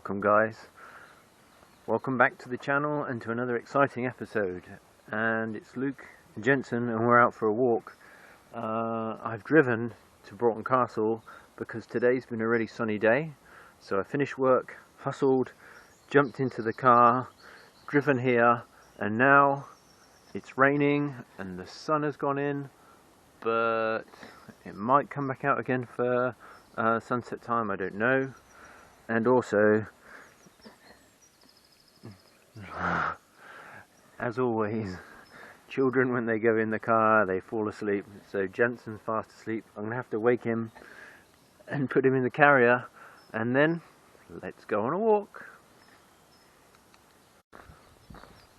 Welcome guys, welcome back to the channel and to another exciting episode. And it's Luke and Jensen and we're out for a walk. I've driven to Broughton Castle because today's been a really sunny day. So I finished work, hustled, jumped into the car, driven here, and now it's raining and the sun has gone in, but it might come back out again for sunset time, I don't know. And also, as always, children, when they go in the car, they fall asleep. So Jensen's fast asleep. I'm going to have to wake him and put him in the carrier, and then let's go on a walk.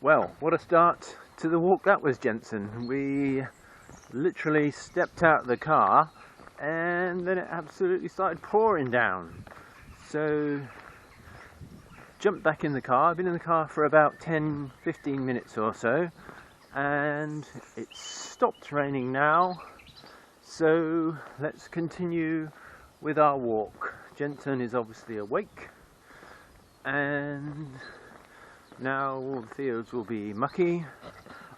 Well, what a start to the walk that was, Jensen. We literally stepped out of the car and then it absolutely started pouring down. So, jumped back in the car. I've been in the car for about 10-15 minutes or so, and it's stopped raining now. So, let's continue with our walk. Jensen is obviously awake, and now all the fields will be mucky.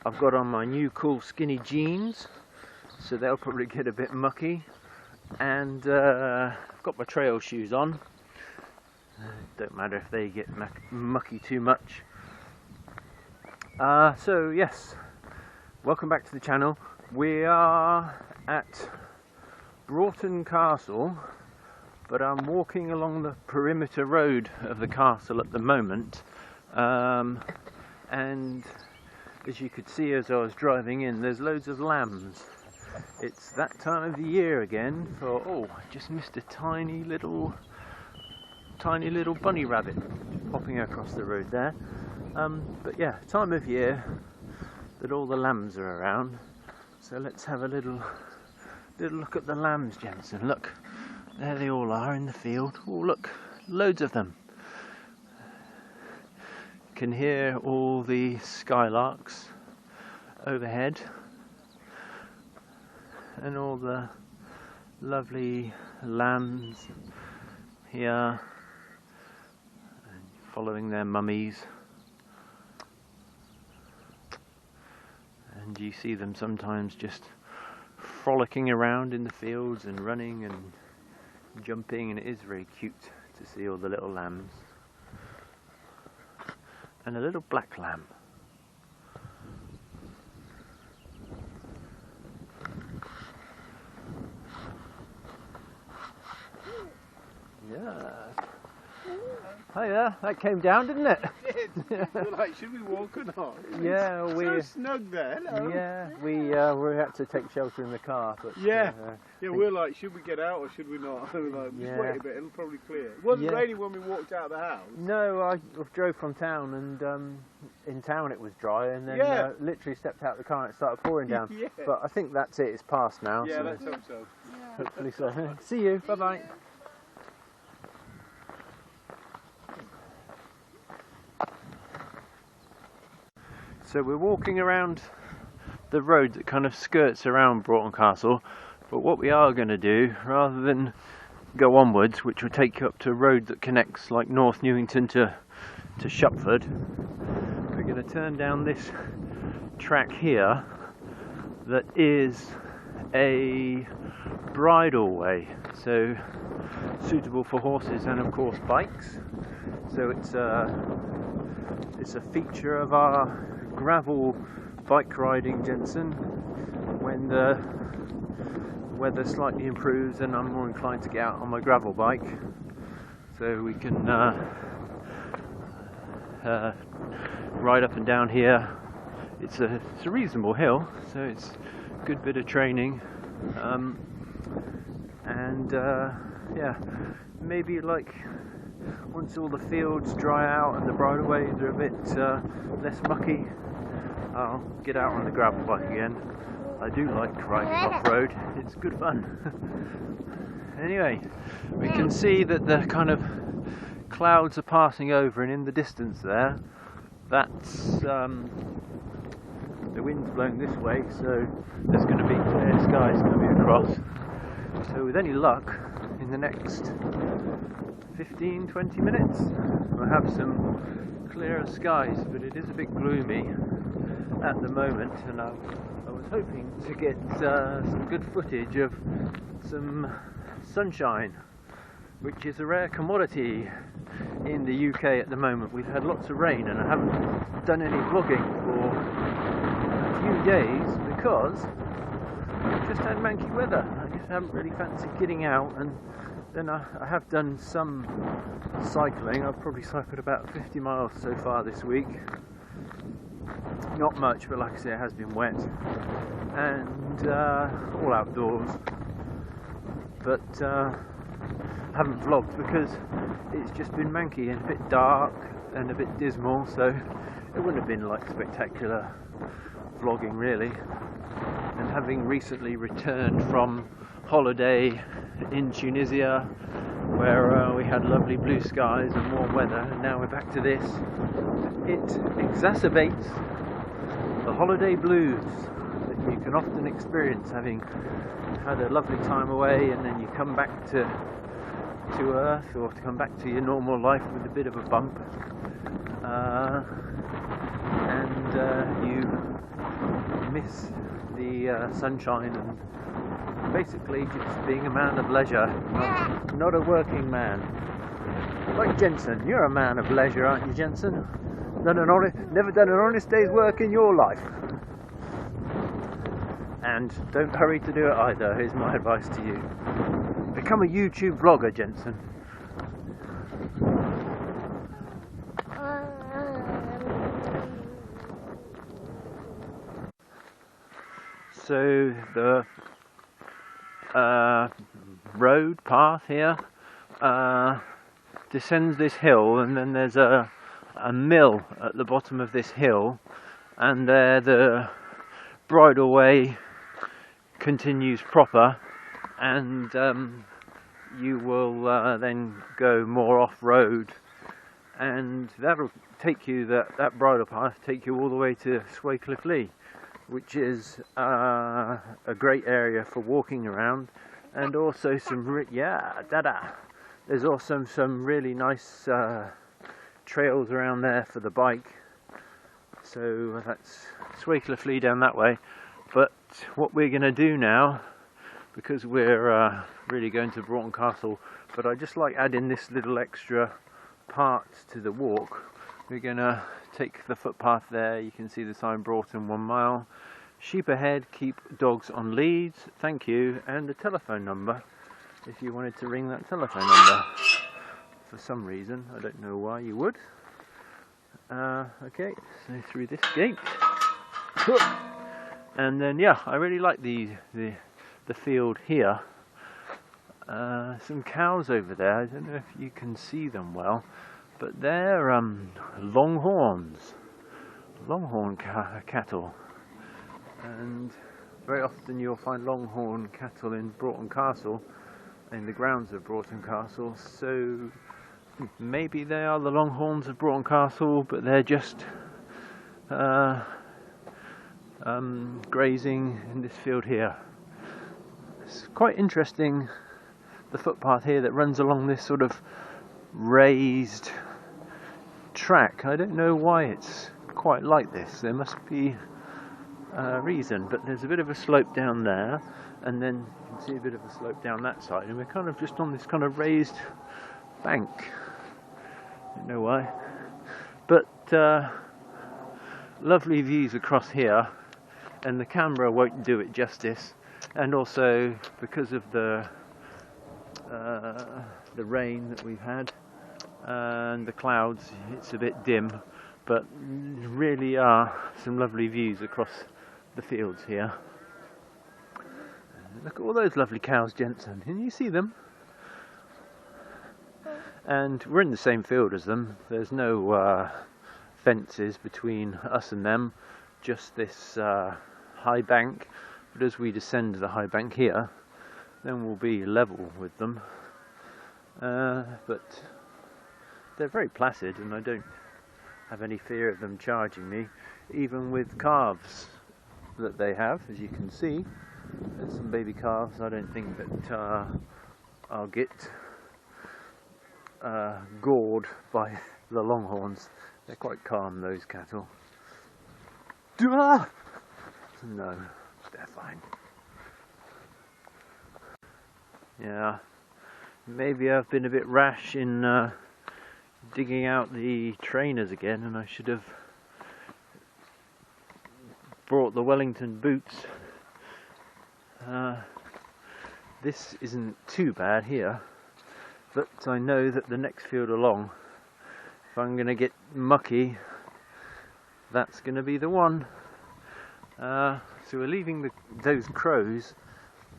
I've got on my new cool skinny jeans, so they'll probably get a bit mucky. And I've got my trail shoes on. Don't matter if they get mucky too much. So yes, welcome back to the channel. We are at Broughton Castle, but I'm walking along the perimeter road of the castle at the moment. And as you could see as I was driving in, there's loads of lambs. It's that time of the year again for, oh, I just missed a tiny little bunny rabbit popping across the road there. But yeah, time of year that all the lambs are around. So let's have a little look at the lambs, Jensen. Look, there they all are in the field. Oh, look, loads of them. You can hear all the skylarks overhead and all the lovely lambs here following their mummies, and you see them sometimes just frolicking around in the fields and running and jumping, and it is very cute to see all the little lambs and a little black lamb. Yeah. Hiya, that came down, didn't it? It did. We're like, should we walk or not? Yeah, it's so snug there. Hello. Yeah, we had to take shelter in the car, but we're like, should we get out or should we not? We're like, just wait a bit, it'll probably clear. It wasn't raining when we walked out of the house. No, I drove from town, and in town it was dry, and then literally stepped out of the car and it started pouring down. But I think that's it. It's past now. Yeah, so let's hope so. Hopefully so. See you. Bye bye. So we're walking around the road that kind of skirts around Broughton Castle, but what we are going to do, rather than go onwards, which will take you up to a road that connects like North Newington to Shupford, we're going to turn down this track here that is a bridle way, so suitable for horses and of course bikes. So it's a feature of our gravel bike riding, Jensen. When the weather slightly improves, and I'm more inclined to get out on my gravel bike, so we can ride up and down here. It's a reasonable hill, so it's a good bit of training, yeah, maybe like once all the fields dry out and the bridleways are a bit less mucky, I'll get out on the gravel bike again. I do like riding off-road, it's good fun. Anyway, we can see that the kind of clouds are passing over, and in the distance there, that's the wind's blowing this way, so there's going to be clear skies coming across. So with any luck, in the next 15-20 minutes we'll have some clearer skies, but it is a bit gloomy at the moment, and I was hoping to get some good footage of some sunshine, which is a rare commodity in the UK at the moment. We've had lots of rain and I haven't done any vlogging for a few days because I've just had manky weather. I just haven't really fancied getting out, and then I have done some cycling. I've probably cycled about 50 miles so far this week. Not much, but like I say, it has been wet and all outdoors. But haven't vlogged because it's just been manky and a bit dark and a bit dismal, so it wouldn't have been like spectacular vlogging really. And having recently returned from holiday in Tunisia, where we had lovely blue skies and warm weather, and now we're back to this, it exacerbates the holiday blues that you can often experience having had a lovely time away, and then you come back to Earth, or to come back to your normal life with a bit of a bump, and you miss the sunshine and basically just being a man of leisure, not a working man. Like Jensen, you're a man of leisure, aren't you, Jensen? Never done an honest day's work in your life. And don't hurry to do it either, is my advice to you. Become a YouTube vlogger, Jensen. So the road path here descends this hill, and then there's a mill at the bottom of this hill, and there the bridleway continues proper, and you will then go more off-road, and that'll take you, that bridle path take you all the way to Swaycliffe Lee, which is a great area for walking around, and also some there's also some really nice trails around there for the bike. So that's Swaycliffe Lee down that way. But what we're going to do now, because we're really going to Broughton Castle, but I just like adding this little extra part to the walk. We're going to take the footpath there. You can see the sign Broughton 1 mile. Sheep ahead, keep dogs on leads, thank you, and the telephone number if you wanted to ring that telephone number. For some reason, I don't know why you would. Okay, so through this gate. And then yeah, I really like the field here. Some cows over there. I don't know if you can see them well, but they're longhorn cattle, and very often you'll find longhorn cattle in Broughton Castle, in the grounds of Broughton Castle. So maybe they are the longhorns of Broughton Castle, but they're just grazing in this field here. It's quite interesting, the footpath here that runs along this sort of raised track. I don't know why it's quite like this. There must be a reason, but there's a bit of a slope down there, and then you can see a bit of a slope down that side, and we're kind of just on this kind of raised bank. I don't know why, but lovely views across here, and the camera won't do it justice, and also because of the rain that we've had and the clouds, it's a bit dim, but really are some lovely views across the fields here. Look at all those lovely cows, Jensen. Can you see them? And we're in the same field as them. There's no fences between us and them, just this high bank. But as we descend the high bank here, then we'll be level with them. But they're very placid, and I don't have any fear of them charging me, even with calves that they have, as you can see. There's some baby calves. I don't think that I'll get gored by the longhorns. They're quite calm, those cattle. No, they're fine. Yeah, maybe I've been a bit rash in digging out the trainers again, and I should have brought the Wellington boots. This isn't too bad here, but I know that the next field along, if I'm going to get mucky, that's going to be the one. So we're leaving those crows.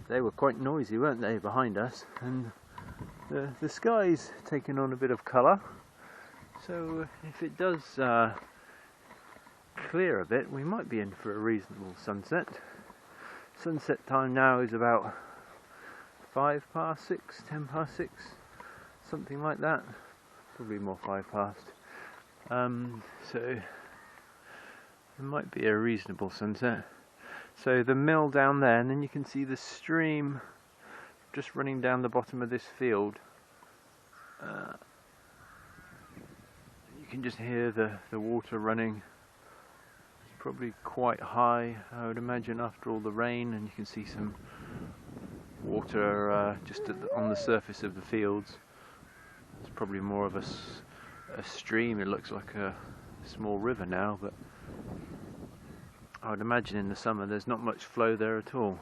They were quite noisy, weren't they, behind us? And the sky's taken on a bit of colour. So if it does clear a bit, we might be in for a reasonable sunset. Sunset time now is about 5 past 6, 10 past 6, something like that. Probably more 5 past. So it might be a reasonable sunset. So the mill down there, and then you can see the stream just running down the bottom of this field. You can just hear the water running. It's probably quite high, I would imagine, after all the rain, and you can see some water just on the surface of the fields. It's probably more of a stream. It looks like a small river now, but I would imagine in the summer there's not much flow there at all.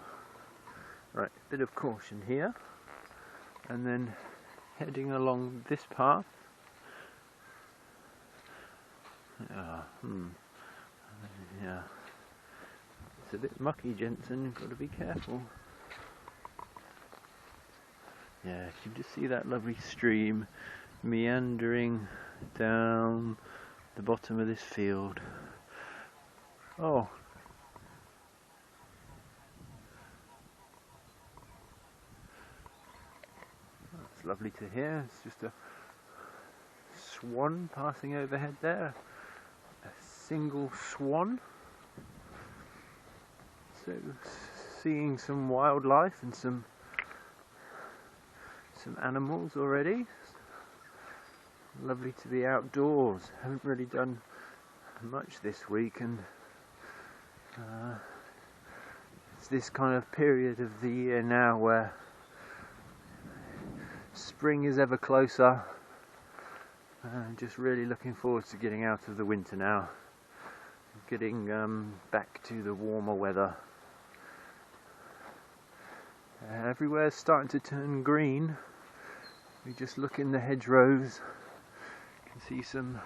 Right, bit of caution here, and then heading along this path. Yeah, it's a bit mucky, Jensen, you've got to be careful. Yeah, you can just see that lovely stream meandering down the bottom of this field. Oh, that's lovely to hear. It's just a swan passing overhead there. A single swan. So seeing some wildlife and some animals already. Lovely to be outdoors. Haven't really done much this week, and it's this kind of period of the year now where spring is ever closer. Just really looking forward to getting out of the winter now, getting back to the warmer weather. Everywhere's starting to turn green. We just look in the hedgerows, you can see some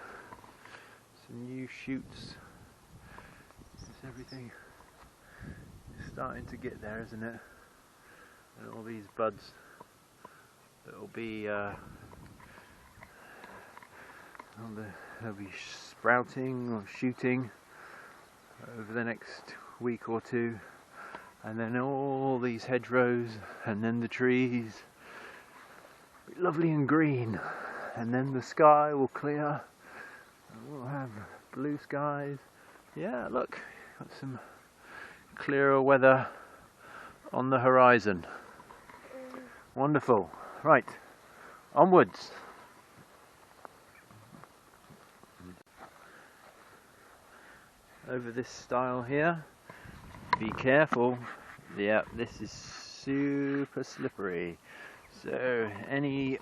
new shoots. Everything is starting to get there, isn't it? And all these buds that will be they'll be sprouting or shooting over the next week or two, and then all these hedgerows, and then the trees, be lovely and green, and then the sky will clear, and we'll have blue skies. Yeah, look, got some clearer weather on the horizon. Wonderful. Right, onwards. Over this stile here, be careful. Yeah, this is super slippery. So any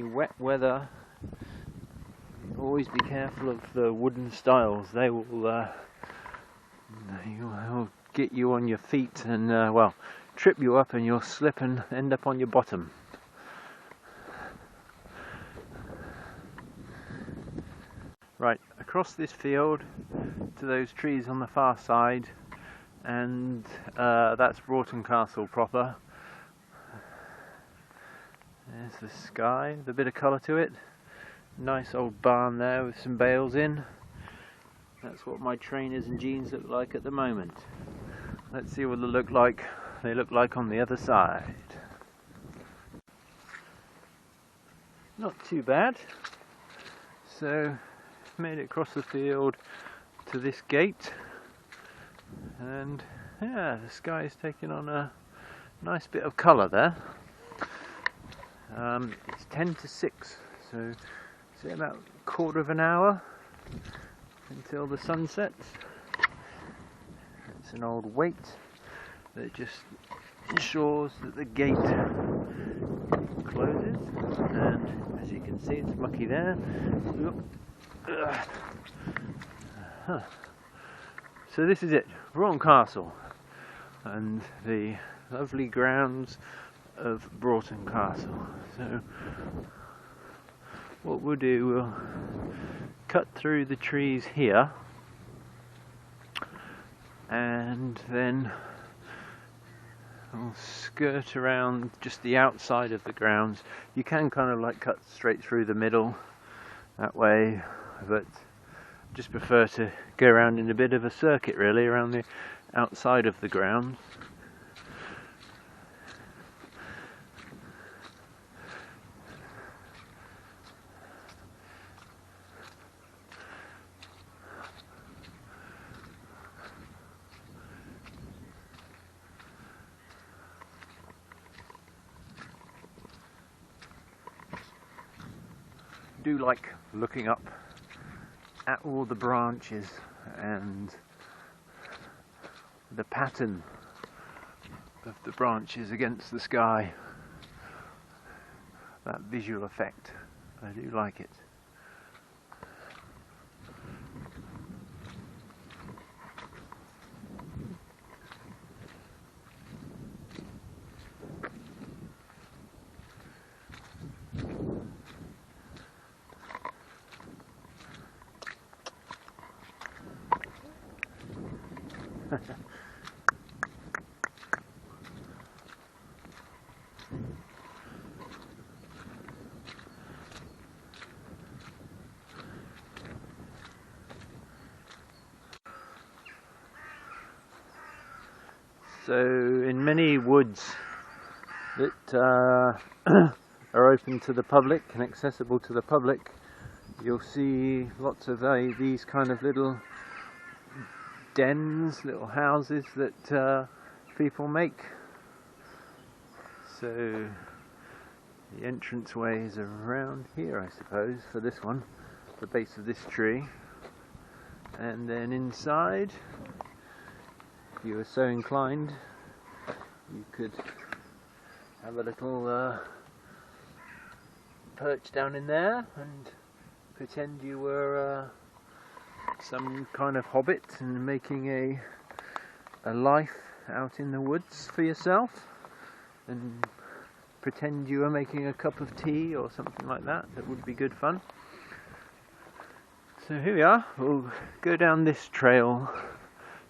wet weather, always be careful of the wooden stiles. They will get you on your feet and well, trip you up, and you'll slip and end up on your bottom. Right, across this field to those trees on the far side, and that's Broughton Castle proper. There's the sky, with a bit of colour to it. Nice old barn there with some bales in. That's what my trainers and jeans look like at the moment. Let's see what they look like on the other side. Not too bad. So made it across the field to this gate, and yeah, the sky is taking on a nice bit of colour there. It's 10 to 6, so say about a quarter of an hour until the sun sets. It's an old weight that just ensures that the gate closes, and as you can see it's mucky there. So this is it, Broughton Castle and the lovely grounds of Broughton Castle. So what we'll do, we'll cut through the trees here and then we'll skirt around just the outside of the grounds. You can kind of like cut straight through the middle that way, but just prefer to go around in a bit of a circuit really around the outside of the grounds. I do like looking up at all the branches and the pattern of the branches against the sky. That visual effect, I do like it. So in many woods that are open to the public and accessible to the public, you'll see lots of these kind of little dens, little houses that people make. So the entranceway is around here, I suppose, for this one, the base of this tree, and then inside, if you were so inclined, you could have a little perch down in there and pretend you were some kind of hobbit and making a life out in the woods for yourself, and pretend you were making a cup of tea or something like that. That would be good fun. So here we are, we'll go down this trail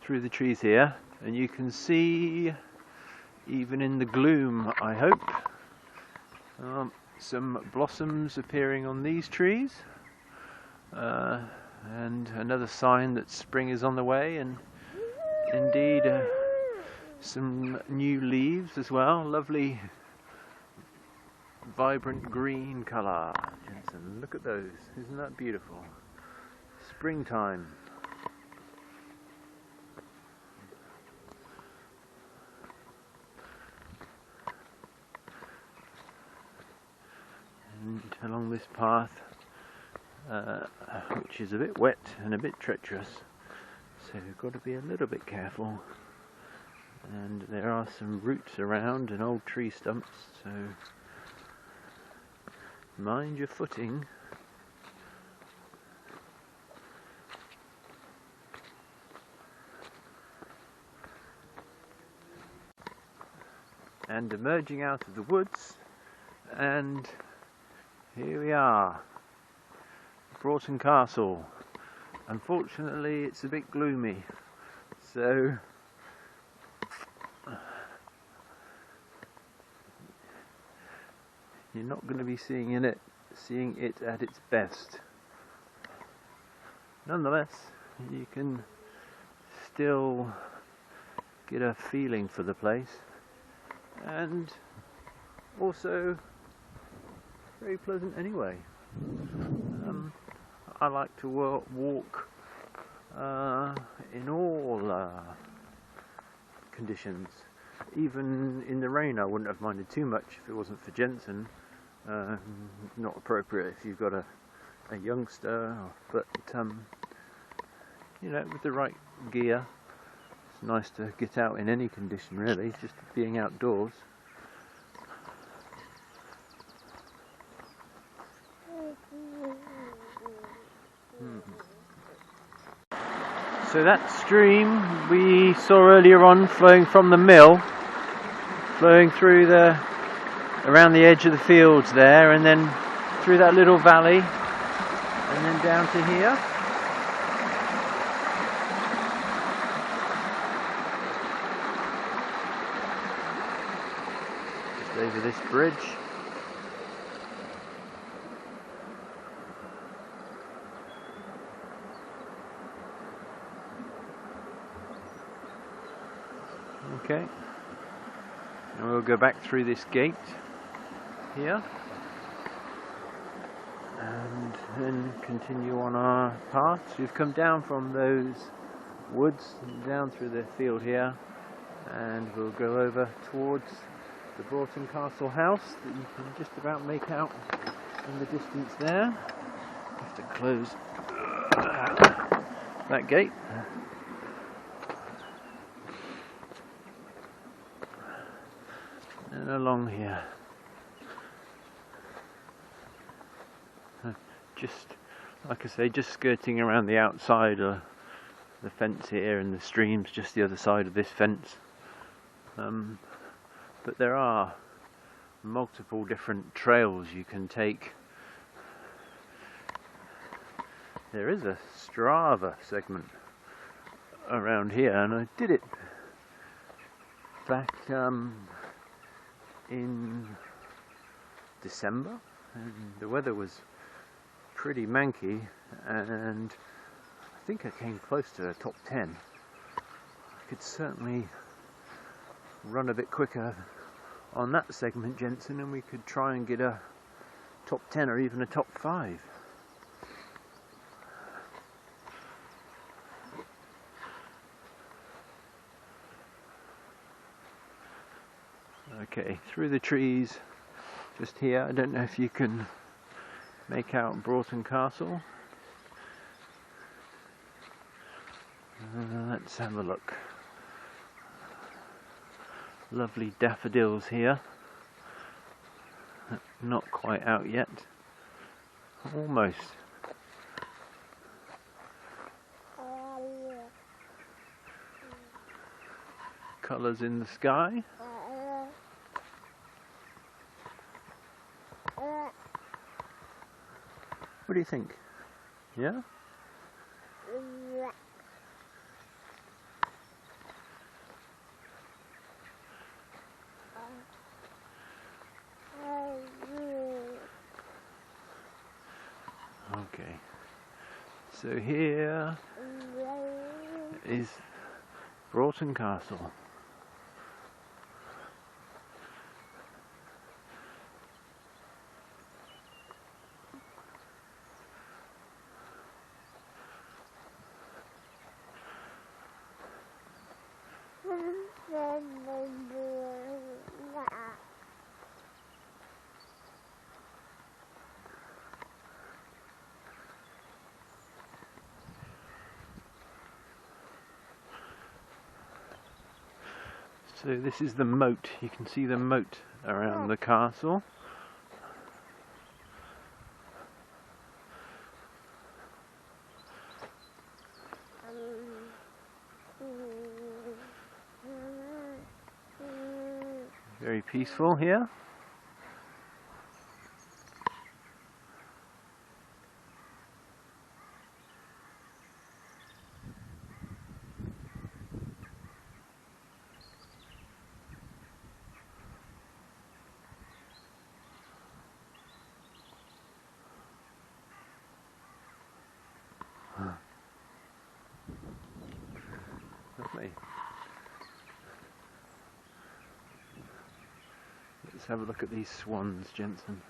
through the trees here, and you can see, even in the gloom I hope, some blossoms appearing on these trees, and another sign that spring is on the way, and indeed some new leaves as well. Lovely vibrant green colour. Jensen, look at those, isn't that beautiful? Springtime. And along this path, which is a bit wet and a bit treacherous, so we've got to be a little bit careful, and there are some roots around and old tree stumps, so mind your footing. And emerging out of the woods, and here we are, Broughton Castle. Unfortunately it's a bit gloomy, so you're not going to be seeing it at its best. Nonetheless, you can still get a feeling for the place, and also very pleasant anyway. I like to walk in all conditions. Even in the rain I wouldn't have minded too much if it wasn't for Jensen. Not appropriate if you've got a youngster, but you know, with the right gear, it's nice to get out in any condition really, just being outdoors. So that stream we saw earlier on, flowing from the mill, flowing through around the edge of the fields there, and then through that little valley, and then down to here. Just over this bridge. Okay, and we'll go back through this gate here and then continue on our path. So we've come down from those woods down through the field here, and we'll go over towards the Broughton Castle house that you can just about make out in the distance there. Have to close that gate. And along here, just like I say, just skirting around the outside of the fence here, and the stream's just the other side of this fence. But there are multiple different trails you can take. There is a Strava segment around here, and I did it back in December, and the weather was pretty manky, and I think I came close to a top 10. I could certainly run a bit quicker on that segment, Jensen, and we could try and get a top 10 or even a top 5. Okay, through the trees just here. I don't know if you can make out Broughton Castle. Let's have a look. Lovely daffodils here. Not quite out yet. Almost. Colours in the sky. What do you think? Yeah? Okay. So here is Broughton Castle. So this is the moat. You can see the moat around the castle. Very peaceful here. Lovely. Let's have a look at these swans, Jensen.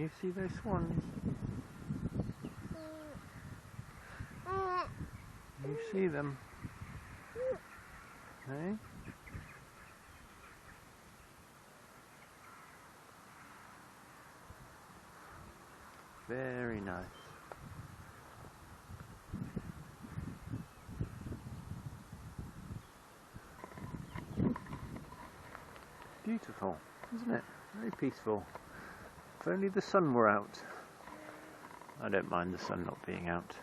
you see those swans? You see them? Hey? Very nice. Beautiful, isn't it? Very peaceful. If only the sun were out. I don't mind the sun not being out.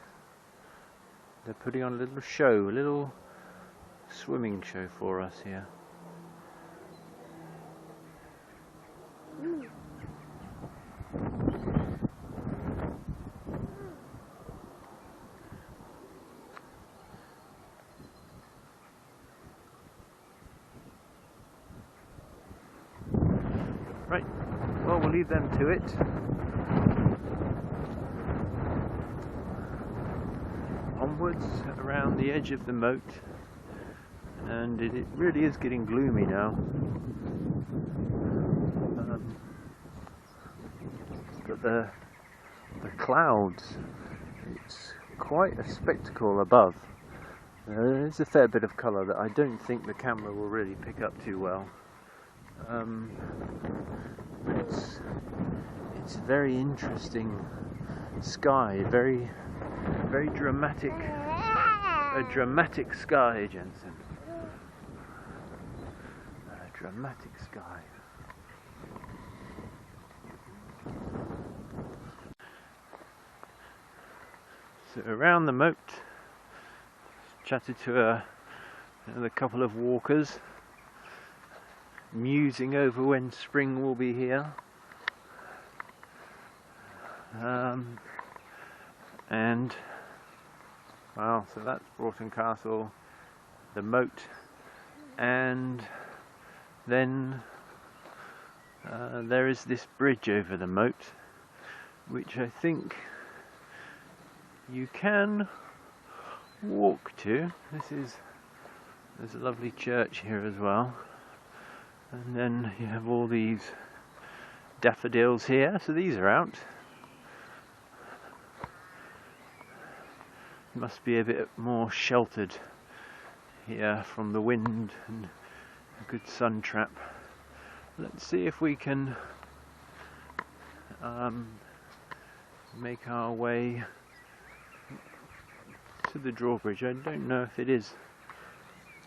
They're putting on a little show, a little swimming show for us here. Right, well, we'll leave them to it. Onwards around the edge of the moat, and it really is getting gloomy now. But the clouds, it's quite a spectacle above. There's a fair bit of colour that I don't think the camera will really pick up too well. But it's a very interesting sky, very dramatic, a dramatic sky, Jensen. A dramatic sky. So around the moat, chatted to another couple of walkers, musing over when spring will be here. And well, so that's Broughton Castle, the moat, and then there is this bridge over the moat, which I think you can walk to. There's a lovely church here as well, and then you have all these daffodils here, so these are out. Must be a bit more sheltered here from the wind and a good sun trap. Let's see if we can make our way to the drawbridge. I don't know if it is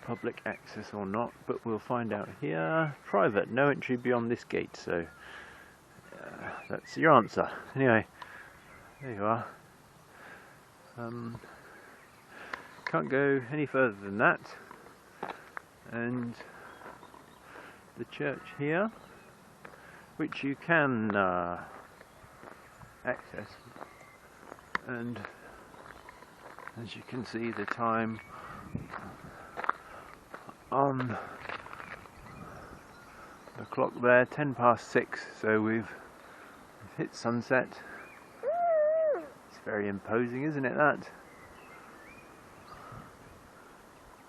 public access or not, but we'll find out here. Private, no entry beyond this gate, so that's your answer. Anyway, there you are. Can't go any further than that, and the church here, which you can access, and as you can see the time on the clock there, 10:06, so we've hit sunset. It's very imposing, isn't it, that?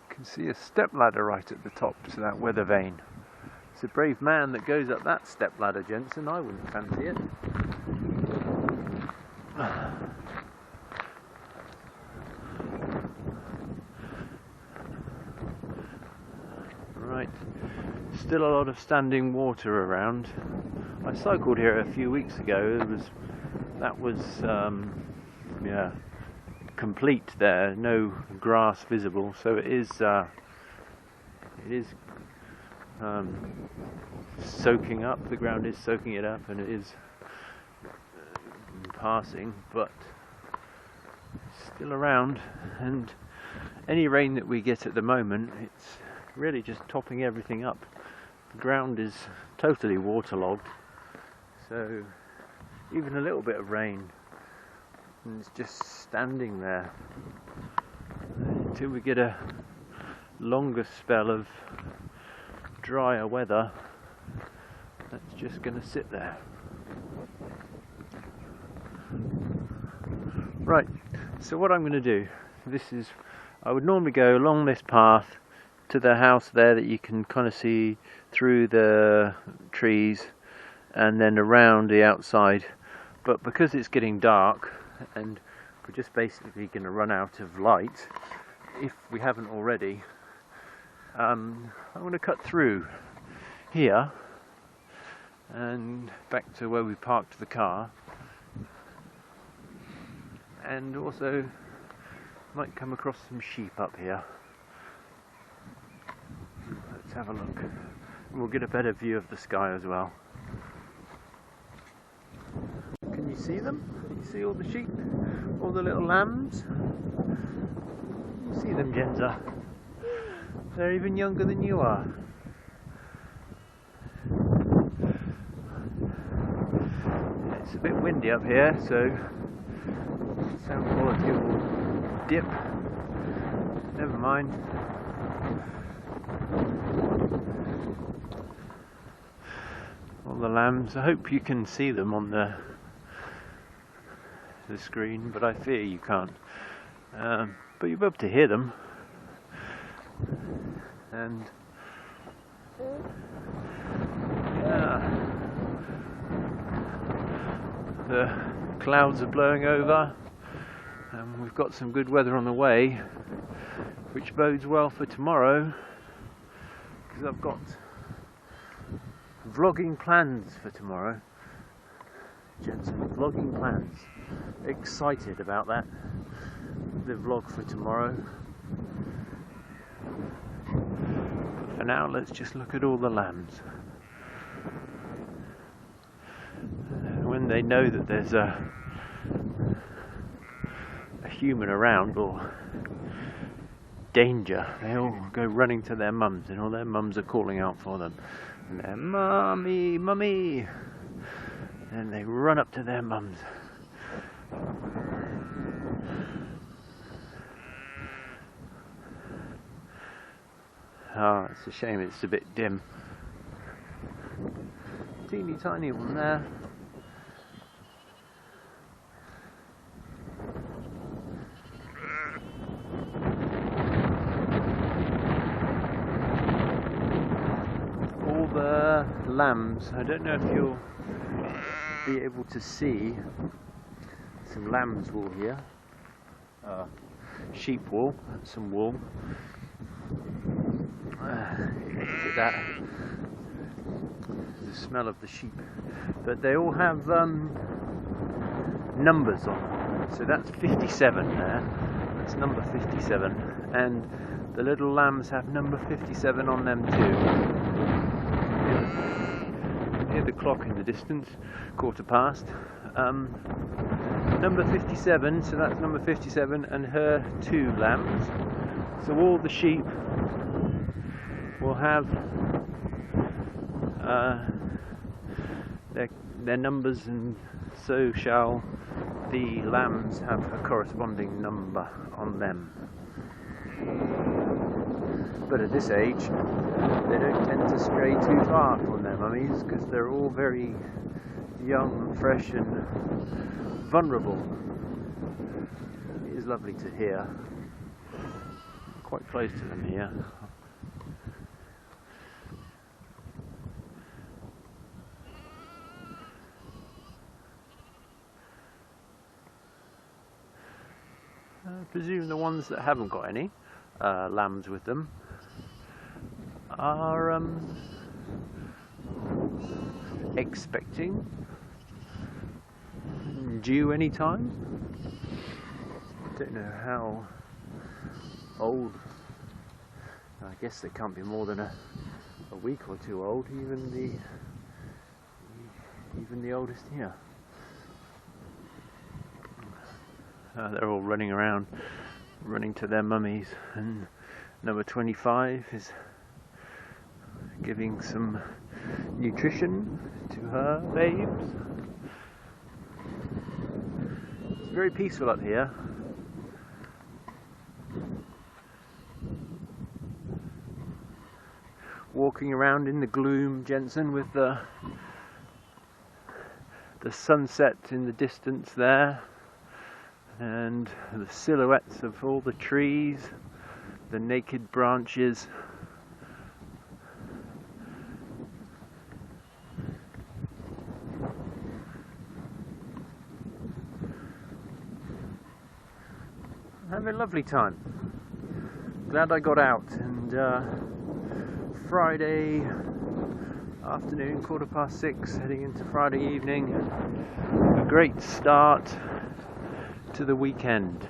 You can see a step ladder right at the top to that weather vane. It's a brave man that goes up that step ladder, Jensen. I wouldn't fancy it. Right, still a lot of standing water around. I cycled here a few weeks ago. That was yeah, complete there, no grass visible, so it is soaking up, the ground is soaking it up, and it is passing, but still around. And any rain that we get at the moment, it's really just topping everything up. The ground is totally waterlogged, so even a little bit of rain and it's just standing there until we get a longer spell of drier weather. That's just going to sit there. Right, so what I'm going to do, I would normally go along this path to the house there that you can kind of see through the trees, and then around the outside. but because it's getting dark and we're just basically going to run out of light, if we haven't already, I'm going to cut through here and back to where we parked the car, and also might come across some sheep up here. Let's have a look. We'll get a better view of the sky as well. Can you see them? Can you see all the sheep? All the little lambs? You see them, Jenza? They're even younger than you are. It's a bit windy up here, so sound quality will dip. Never mind. All the lambs. I hope you can see them on the screen, but I fear you can't. But you'll be able to hear them. And the clouds are blowing over, and we've got some good weather on the way, which bodes well for tomorrow, because I've got vlogging plans for tomorrow. Jensen, vlogging plans. Excited about that. The vlog for tomorrow. But for now, let's just look at all the lambs. When they know that there's a human around or danger, they all go running to their mums, and all their mums are calling out for them. And they're, "Mummy, mummy!" And they run up to their mums. Oh, it's a shame it's a bit dim. Teeny tiny one there. All the lambs, I don't know if you'll be able to see some lamb's wool here. Sheep wool, some wool. Look at that. The smell of the sheep. But they all have numbers on them. So that's 57 there. That's number 57. And the little lambs have number 57 on them too. Hear the clock in the distance, 1/4 past. Number 57, so that's number 57, and her 2 lambs. So all the sheep will have their numbers, and so shall the lambs have a corresponding number on them. But at this age, they don't tend to stray too far from their mummies, because they're all very young, fresh and vulnerable. It is lovely to hear. Quite close to them here. I presume the ones that haven't got any lambs with them are expecting, due any time. Don't know how old. I guess they can't be more than a week or 2 old, even the oldest here. They're all running around, running to their mummies, and number 25 is giving some nutrition to her babes. It's very peaceful up here. Walking around in the gloom, Jensen, with the sunset in the distance there, and the silhouettes of all the trees, the naked branches. having a lovely time. Glad I got out, and Friday afternoon, 6:15, heading into Friday evening. A great start to the weekend.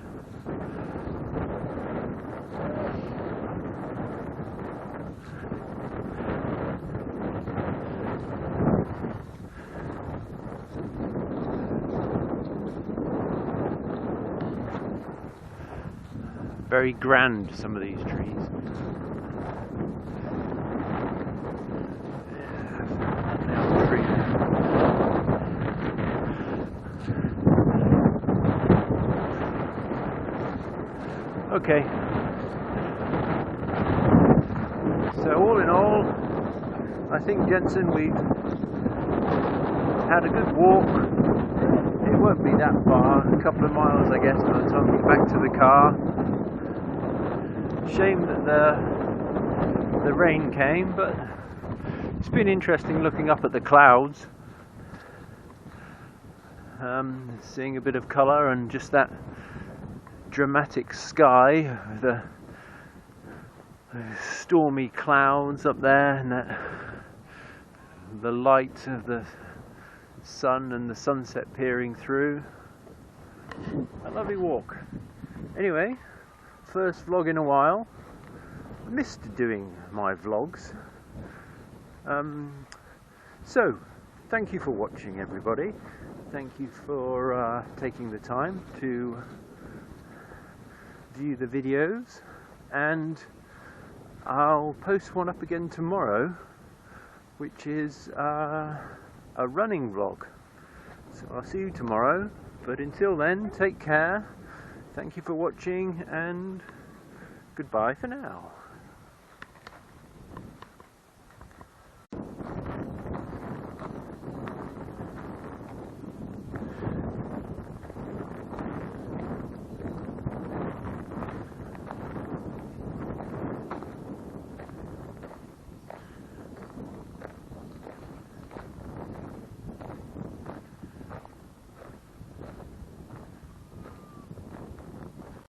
Very grand, some of these trees. Elm tree. Okay. So all in all, I think, Jensen, we've had a good walk. It won't be that far, a couple of miles, I guess, by the time we get back to the car. Shame that the rain came, but it's been interesting looking up at the clouds, seeing a bit of colour and just that dramatic sky with the stormy clouds up there, and the light of the sun and the sunset peering through. A lovely walk. Anyway, first vlog in a while. Missed doing my vlogs. So, thank you for watching, everybody. Thank you for taking the time to view the videos, and I'll post one up again tomorrow, which is a running vlog. So I'll see you tomorrow, but until then, take care. Thank you for watching, and goodbye for now.